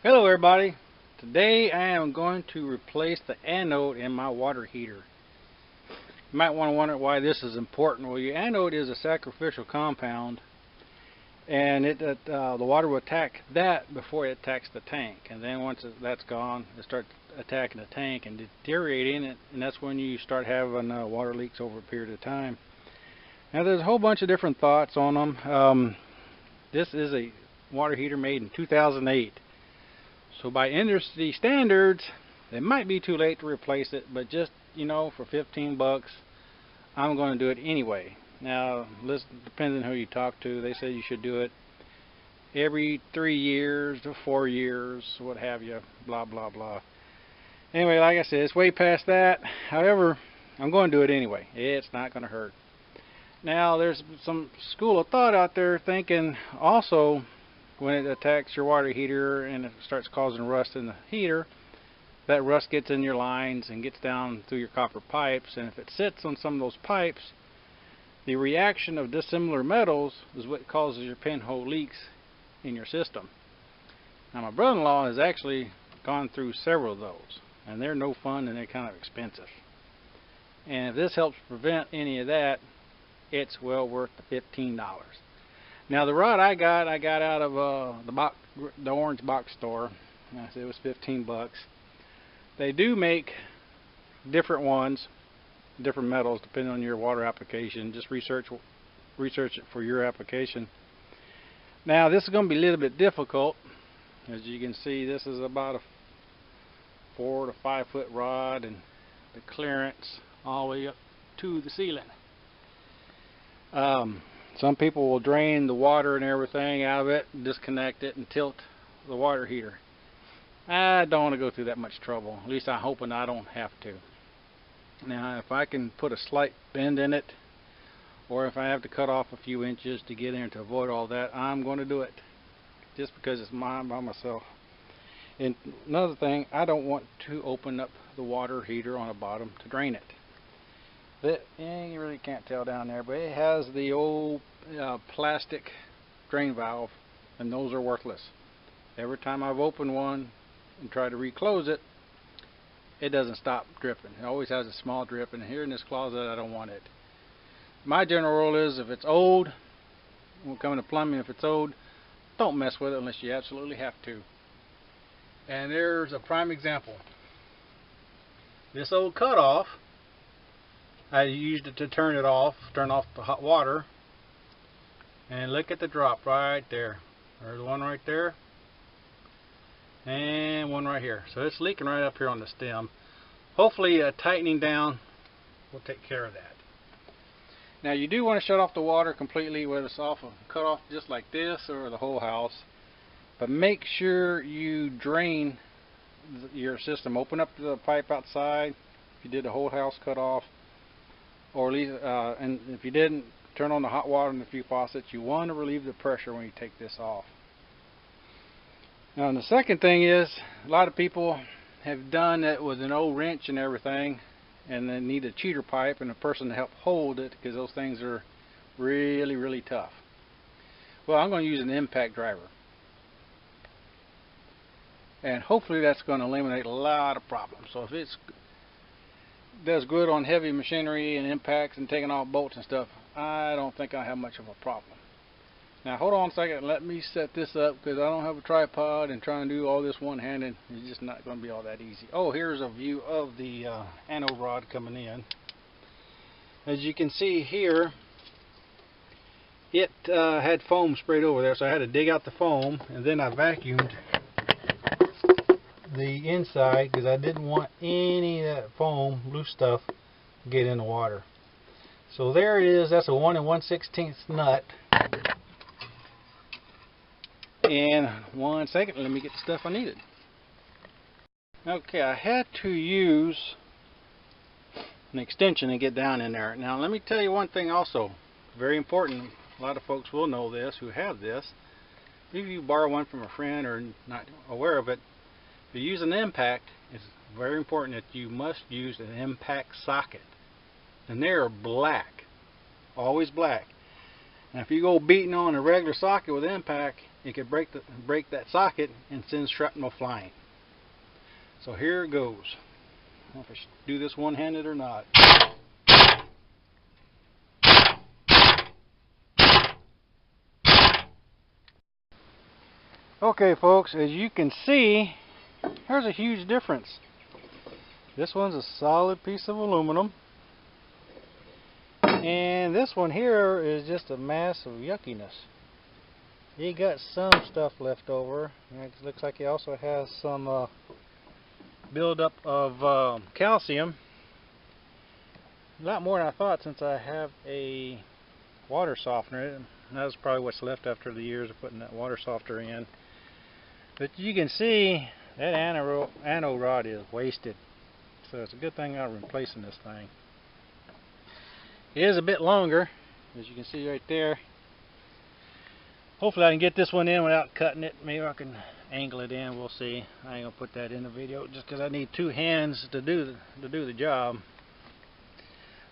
Hello everybody. Today I am going to replace the anode in my water heater. You might want to wonder why this is important. Well, your anode is a sacrificial compound, and the water will attack that before it attacks the tank. And then once that's gone, it starts attacking the tank and deteriorating it, and that's when you start having water leaks over a period of time. Now there's a whole bunch of different thoughts on them. This is a water heater made in 2008. So by industry standards, it might be too late to replace it, but just, for 15 bucks, I'm going to do it anyway. Now, listen, depending on who you talk to, they say you should do it every 3 years to 4 years, what have you, blah, blah, blah. Anyway, like I said, it's way past that. However, I'm going to do it anyway. It's not going to hurt. Now, there's some school of thought out there thinking also, when it attacks your water heater and it starts causing rust in the heater, that rust gets in your lines and gets down through your copper pipes, and if it sits on some of those pipes, the reaction of dissimilar metals is what causes your pinhole leaks in your system. Now my brother-in-law has actually gone through several of those, and they're no fun and they're kind of expensive. And if this helps prevent any of that, it's well worth the $15. Now the rod I got out of the orange box store. I said it was 15 bucks. They do make different ones, different metals depending on your water application. Just research it for your application. Now this is going to be a little bit difficult. As you can see, this is about a 4 to 5 foot rod, and the clearance all the way up to the ceiling. Some people will drain the water and everything out of it, disconnect it, and tilt the water heater. I don't want to go through that much trouble. At least I'm hoping I don't have to. Now, if I can put a slight bend in it, or if I have to cut off a few inches to get in to avoid all that, I'm going to do it. Just because it's mine by myself. And another thing, I don't want to open up the water heater on the bottom to drain it. You really can't tell down there, but it has the old plastic drain valve, and those are worthless. Every time I've opened one and tried to reclose it, it doesn't stop dripping. It always has a small drip, and here in this closet I don't want it. My general rule is, if it's old, when coming to plumbing, if it's old, don't mess with it unless you absolutely have to. And there's a prime example. This old cutoff, I used it to turn off the hot water, and look at the drop right there. There's one right there, and one right here. So it's leaking right up here on the stem. Hopefully tightening down will take care of that. Now you do want to shut off the water completely, whether it's cut off just like this or the whole house. But make sure you drain your system. Open up the pipe outside if you did the whole house cut off. Or at least, and if you didn't, turn on the hot water in the few faucets. You want to relieve the pressure when you take this off. Now, the second thing is, a lot of people have done it with an old wrench and everything, and they need a cheater pipe and a person to help hold it, because those things are really, really tough. Well, I'm going to use an impact driver, and hopefully that's going to eliminate a lot of problems. So if it's does good on heavy machinery and impacts and taking off bolts and stuff, I don't think I have much of a problem. Now hold on a second, let me set this up, because I don't have a tripod, and trying to do all this one-handed is just not going to be all that easy. Oh, here's a view of the anode rod coming in. As you can see here, it had foam sprayed over there, so I had to dig out the foam, and then I vacuumed the inside because I didn't want any of that foam, loose stuff, to get in the water. So there it is. That's a 1 1/16 nut. And 1 second, let me get the stuff I needed. Okay, I had to use an extension to get down in there. Now let me tell you one thing also, very important. A lot of folks will know this who have this. If you borrow one from a friend or not aware of it, if you use an impact, it's very important that you must use an impact socket. And they are black, always black. And if you go beating on a regular socket with impact, it could break that socket and send shrapnel flying. So here it goes. I don't know if I should do this one-handed or not. Okay folks, as you can see, there's a huge difference. This one's a solid piece of aluminum, and this one here is just a mass of yuckiness. You got some stuff left over. It looks like it also has some buildup of calcium. A lot more than I thought, since I have a water softener. That's probably what's left after the years of putting that water softener in. But you can see that anode rod is wasted. So it's a good thing I'm replacing this thing. It is a bit longer, as you can see right there. Hopefully I can get this one in without cutting it. Maybe I can angle it in. We'll see. I ain't gonna put that in the video just because I need two hands to do the job.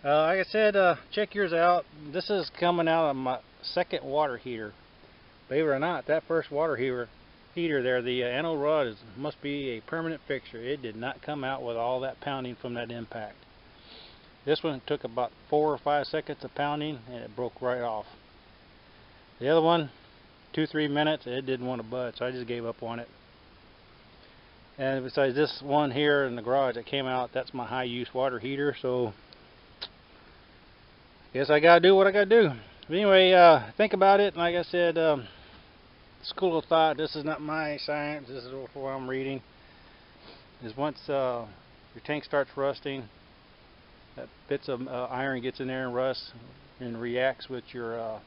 Like I said, check yours out. This is coming out of my second water heater. Believe it or not, that first water heater there, the anode rod must be a permanent fixture. It did not come out with all that pounding from that impact. This one took about 4 or 5 seconds of pounding and it broke right off. The other one, 2-3 minutes, it didn't want to budge, so I just gave up on it. And besides this one here in the garage that came out, that's my high use water heater, so guess I gotta do what I gotta do. But anyway, think about it. Like I said, school of thought. This is not my science. This is what I'm reading. Is once your tank starts rusting, that bits of iron gets in there and rusts and reacts with your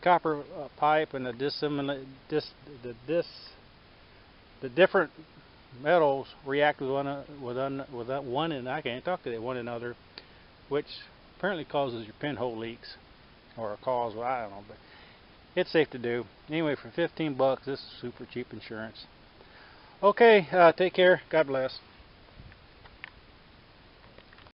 copper pipe, and the different metals react with one and I can't talk to one another, which apparently causes your pinhole leaks, or a cause, well, I don't know, but it's safe to do. Anyway, for $15, this is super cheap insurance. Okay, take care. God bless.